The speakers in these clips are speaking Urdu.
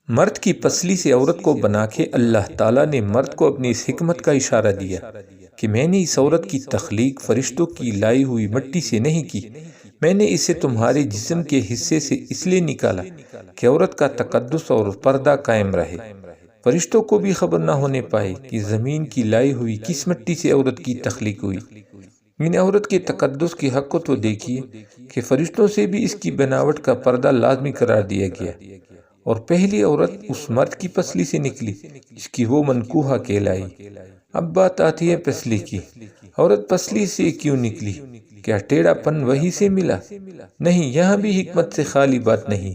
مرد کی پسلی سے عورت کو بنا کے اللہ تعالیٰ نے مرد کو اپنی اس حکمت کا اشارہ دیا کہ میں نے اس عورت کی تخلیق فرشتوں کی لائی ہوئی مٹی سے نہیں کی، میں نے اسے تمہارے جسم کے حصے سے اس لیے نکالا کہ عورت کا تقدس اور پردہ قائم رہے، فرشتوں کو بھی خبر نہ ہونے پائے کہ زمین کی لائی ہوئی کس مٹی سے عورت کی تخلیق ہوئی۔ عورت کے تقدس کی حق کو تو دیکھیے کہ فرشتوں سے بھی اس کی بناوٹ کا پردہ لازمی قرار دیا گیا، اور پہلی عورت اس مرد کی پسلی سے نکلی اس کی وہ منکوحہ کہلائی۔ اب بات آتی ہے پسلی کی۔ عورت پسلی سے کیوں نکلی؟ کیا ٹیڑھا پن وہی سے ملا؟ نہیں، یہاں بھی حکمت سے خالی بات نہیں۔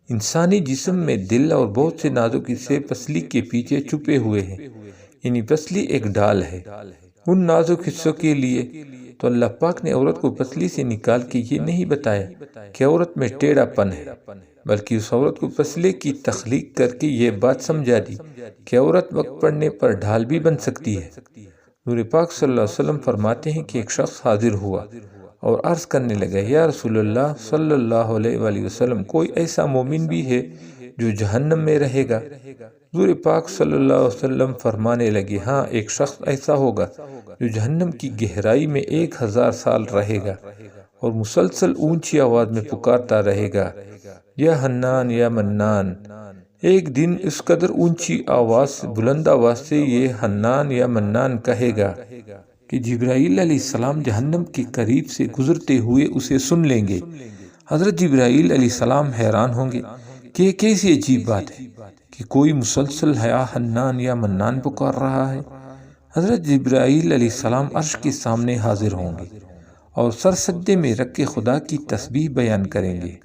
انسانی جسم میں دل اور بہت سے نازک حصے پسلی کے پیچھے چھپے ہوئے ہیں، پسلی ایک ڈال ہے۔ ان نازک حصوں کے لیے تو اللہ پاک نے عورت کو پسلی سے نکال کے یہ نہیں بتایا کہ عورت میں ٹیڑھا پن ہے، بلکہ اس عورت کو پسلے کی تخلیق کر کے یہ بات سمجھا دی کہ عورت وقت پڑنے پر ڈھال بھی بن سکتی ہے۔ نور پاک صلی اللہ علیہ وسلم فرماتے ہیں کہ ایک شخص حاضر ہوا اور عرض کرنے لگا، یا رسول اللہ صلی اللہ علیہ وآلہ وسلم، کوئی ایسا مومن بھی ہے جو جہنم میں رہے گا؟ حضور پاک صلی اللہ علیہ وسلم فرمانے لگے، ہاں، ایک شخص ایسا ہوگا جو جہنم کی گہرائی میں 1000 سال رہے گا اور مسلسل اونچی آواز میں پکارتا رہے گا، یا حنان یا منان۔ ایک دن اس قدر اونچی آواز، بلند آواز سے یہ حنان یا منان کہے گا کہ جبرائیل علیہ السلام جہنم کے قریب سے گزرتے ہوئے اسے سن لیں گے۔ حضرت جبرائیل علیہ السلام حیران ہوں گے کہ یہ کیسی عجیب بات ہے کہ کوئی مسلسل یا حنان یا منان پکار رہا ہے۔ حضرت جبرائیل علیہ السلام عرش کے سامنے حاضر ہوں گے اور سر سجدے میں رکھ کے خدا کی تسبیح بیان کریں گے۔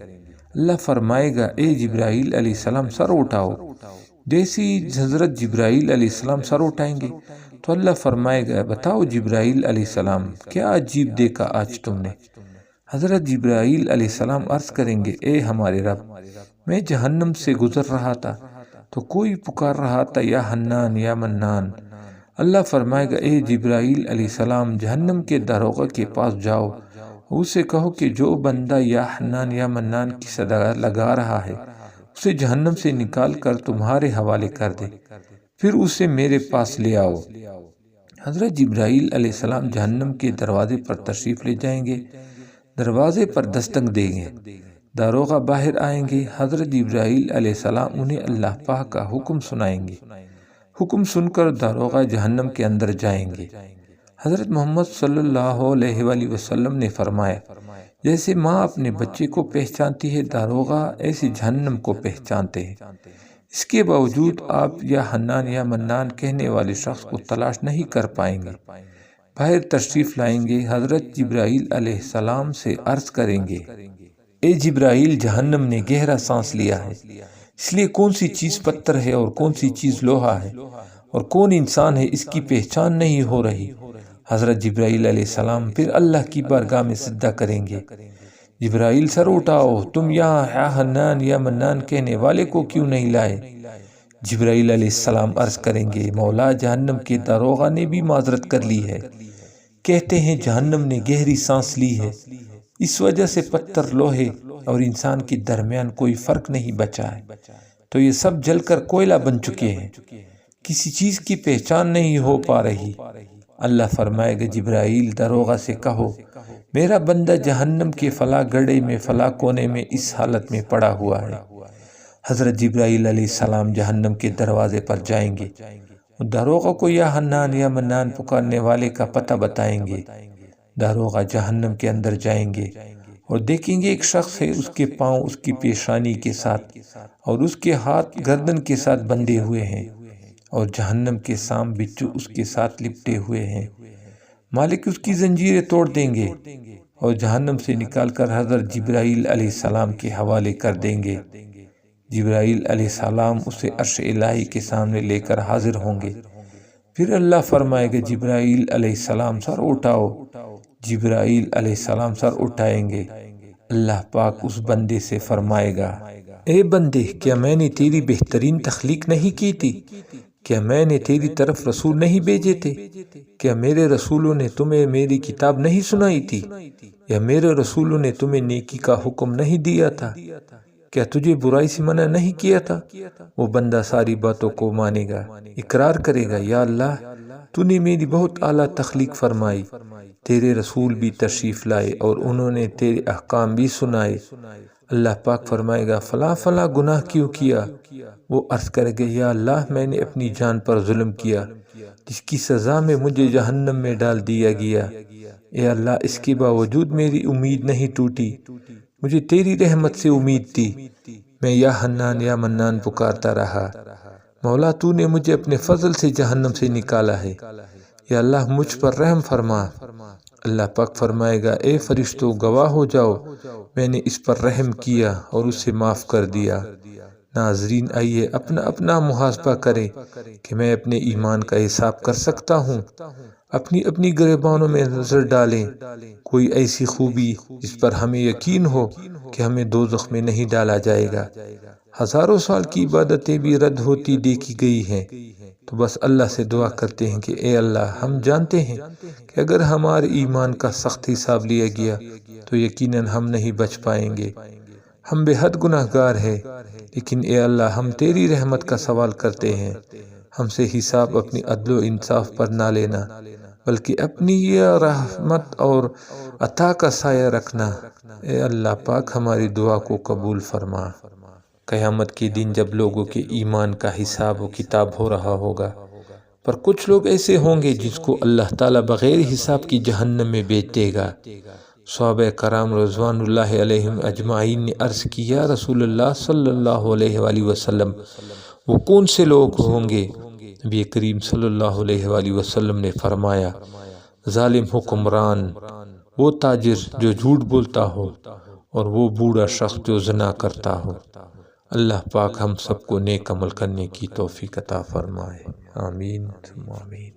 اللہ فرمائے گا، اے جبرائیل علیہ السلام سر اٹھاؤ۔ جیسی حضرت جبرائیل علیہ السلام سر اٹھائیں گے تو اللہ فرمائے گا، بتاؤ جبرائیل علیہ السلام، کیا عجیب دیکھا آج تم نے؟ حضرت جبرائیل علیہ السلام عرض کریں گے، اے ہمارے رب، میں جہنم سے گزر رہا تھا تو کوئی پکار رہا تھا یا حنان یا منان۔ اللہ فرمائے گا، اے جبرائیل علیہ السلام، جہنم کے داروغہ کے پاس جاؤ، اسے کہو کہ جو بندہ یا حنان یا منان کی صدا لگا رہا ہے اسے جہنم سے نکال کر تمہارے حوالے کر دے، پھر اسے میرے پاس لے آؤ۔ حضرت جبرائیل علیہ السلام جہنم کے دروازے پر تشریف لے جائیں گے، دروازے پر دستک دیں گے، داروغہ باہر آئیں گے۔ حضرت جبرائیل علیہ السلام انہیں اللہ پاک کا حکم سنائیں گے، حکم سن کر داروغہ جہنم کے اندر جائیں گے۔ حضرت محمد صلی اللہ علیہ وآلہ وسلم نے فرمایا، جیسے ماں اپنے بچے کو پہچانتی ہے، داروغہ ایسے جہنم کو پہچانتے ہیں۔ اس کے باوجود آپ یا حنان یا منان کہنے والے شخص کو تلاش نہیں کر پائیں گے۔ باہر تشریف لائیں گے، حضرت جبرائیل علیہ السلام سے عرض کریں گے، اے جبرائیل، جہنم نے گہرا سانس لیا ہے، اس لیے کون سی چیز پتھر ہے اور کون سی چیز لوہا ہے اور کون انسان ہے، اس کی پہچان نہیں ہو رہی۔ حضرت جبرائیل علیہ السلام پھر اللہ کی بارگاہ میں سجدہ کریں گے، جبرائیل سر اٹھاؤ، تم یہاں یا حنان یا منان کہنے والے کو کیوں نہیں لائے؟ جبرائیل علیہ السلام عرض کریں گے، مولا، جہنم کے داروغہ نے بھی معذرت کر لی ہے، کہتے ہیں جہنم نے گہری سانس لی ہے، اس وجہ سے پتھر، لوہے اور انسان کے درمیان کوئی فرق نہیں بچا ہے، تو یہ سب جل کر کوئلہ بن چکے ہیں، کسی چیز کی پہچان نہیں ہو پا رہی۔ اللہ فرمائے گا، جبرائیل، داروغہ سے کہو میرا بندہ جہنم کے فلاں گڑھے میں فلاں کونے میں اس حالت میں پڑا ہوا ہے۔ حضرت جبرائیل علیہ السلام جہنم کے دروازے پر جائیں گے، داروغہ کو یا حنان یا منان پکارنے والے کا پتہ بتائیں گے۔ داروغہ جہنم کے اندر جائیں گے اور دیکھیں گے ایک شخص ہے، اس کے پاؤں اس کی پیشانی کے ساتھ اور اس کے ہاتھ گردن کے ساتھ بندھے ہوئے ہیں اور جہنم کے سام بچھو اس کے ساتھ لپٹے ہوئے ہیں۔ مالک اس کی زنجیریں توڑ دیں گے اور جہنم سے نکال کر حضرت جبرائیل علیہ السلام کے حوالے کر دیں گے۔ جبرائیل علیہ السلام اسے عرش الہی کے سامنے لے کر حاضر ہوں گے۔ پھر اللہ فرمائے گا، جبرائیل علیہ السلام سر اٹھاؤ۔ جبرائیل علیہ السلام سر اٹھائیں گے۔ اللہ پاک اس بندے سے فرمائے گا، اے بندے، کیا میں نے تیری بہترین تخلیق نہیں کی تھی؟ کیا میں نے تیری طرف رسول نہیں بھیجے تھے؟ کیا میرے رسولوں نے تمہیں میری کتاب نہیں سنائی تھی؟ یا میرے رسولوں نے تمہیں نیکی کا حکم نہیں دیا تھا؟ کیا تجھے برائی سے منع نہیں کیا تھا؟ وہ بندہ ساری باتوں کو مانے گا، اقرار کرے گا، یا اللہ تو نے میری بہت اعلیٰ تخلیق فرمائی، تیرے رسول بھی تشریف لائے اور انہوں نے تیرے احکام بھی سنائے۔ اللہ پاک فرمائے گا فلاں فلاں گناہ کیوں کیا؟ وہ عرض کرے گا یا اللہ میں نے اپنی جان پر ظلم کیا جس کی سزا میں مجھے جہنم میں ڈال دیا گیا۔ اے اللہ اس کے باوجود میری امید نہیں ٹوٹی، مجھے تیری رحمت سے امید تھی، میں یا حنان یا منان پکارتا رہا، مولا تو نے مجھے اپنے فضل سے جہنم سے نکالا ہے، یا اللہ مجھ پر رحم فرما۔ اللہ پاک فرمائے گا اے فرشتوں گواہ ہو جاؤ، میں نے اس پر رحم کیا اور اسے معاف کر دیا۔ ناظرین آئیے اپنا اپنا محاسبہ کریں کہ میں اپنے ایمان کا حساب کر سکتا ہوں۔ اپنی اپنی گریبانوں میں نظر ڈالیں، کوئی ایسی خوبی جس پر ہمیں یقین ہو کہ ہمیں دوزخ میں نہیں ڈالا جائے گا۔ ہزاروں سال کی عبادتیں بھی رد ہوتی دیکھی گئی ہیں، تو بس اللہ سے دعا کرتے ہیں کہ اے اللہ ہم جانتے ہیں کہ اگر ہمارے ایمان کا سخت حساب لیا گیا تو یقیناً ہم نہیں بچ پائیں گے، ہم بے حد گناہ گار ہیں، لیکن اے اللہ ہم تیری رحمت کا سوال کرتے ہیں، ہم سے حساب اپنی عدل و انصاف پر نہ لینا بلکہ اپنی یہ رحمت اور عطا کا سایہ رکھنا۔ اے اللہ پاک ہماری دعا کو قبول فرما۔ قیامت کے دن جب لوگوں کے ایمان کا حساب و کتاب ہو رہا ہوگا، پر کچھ لوگ ایسے ہوں گے جس کو اللہ تعالیٰ بغیر حساب کی جہنم میں بیچ دے گا۔ صحابہ کرام رضوان اللہ علیہم اجمعین نے عرض کی یا رسول اللہ صلی اللہ علیہ وآلہ وسلم وہ کون سے لوگ ہوں گے؟ نبی کریم صلی اللہ علیہ وآلہ وسلم نے فرمایا ظالم حکمران، وہ تاجر جو جھوٹ بولتا ہو، اور وہ بوڑھا شخص جو زنا کرتا ہو۔ اللہ پاک ہم سب کو نیک عمل کرنے کی توفیق عطا فرمائے، آمین ثم آمین۔